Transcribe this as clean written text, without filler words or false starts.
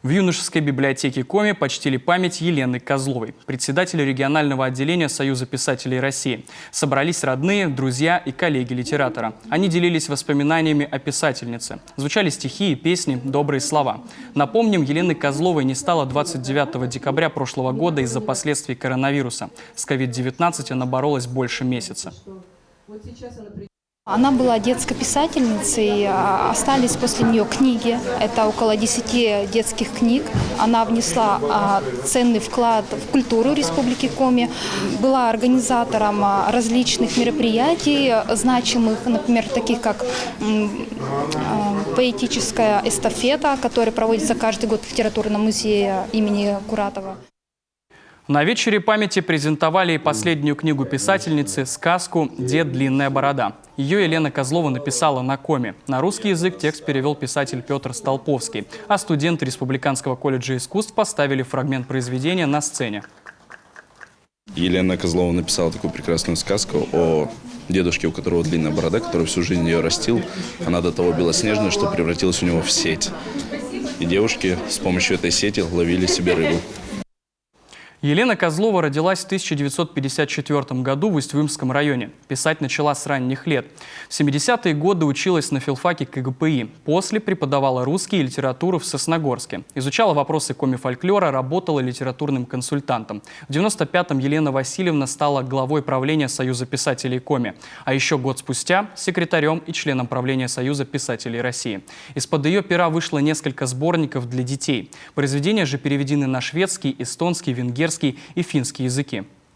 В юношеской библиотеке Коми почтили память Елены Козловой, председателя регионального отделения Союза писателей России. Собрались родные, друзья и коллеги литератора. Они делились воспоминаниями о писательнице. Звучали стихи и песни, добрые слова. Напомним, Елены Козловой не стало 29 декабря прошлого года из-за последствий коронавируса. С COVID-19 она боролась больше месяца. Она была детской писательницей, остались после нее книги, это около 10 детских книг. Она внесла ценный вклад в культуру Республики Коми, была организатором различных мероприятий, значимых, например, таких как поэтическая эстафета, которая проводится каждый год в литературном музее имени Куратова. На вечере памяти презентовали и последнюю книгу писательницы «Сказку «Дед длинная борода». Ее Елена Козлова написала на Коми. На русский язык текст перевел писатель Петр Столповский, а студенты Республиканского колледжа искусств поставили фрагмент произведения на сцене. Елена Козлова написала такую прекрасную сказку о дедушке, у которого длинная борода, который всю жизнь ее растил. Она до того белоснежная, что превратилась у него в сеть. И девушки с помощью этой сети ловили себе рыбу. Елена Козлова родилась в 1954 году в Усть-Вымском районе. Писать начала с ранних лет. В 70-е годы училась на филфаке КГПИ. После преподавала русский и литературу в Сосногорске. Изучала вопросы коми-фольклора, работала литературным консультантом. В 95-м Елена Васильевна стала главой правления Союза писателей Коми. А еще год спустя – секретарем и членом правления Союза писателей России. Из-под ее пера вышло несколько сборников для детей. Произведения же переведены на шведский, эстонский, венгерский и финский языки.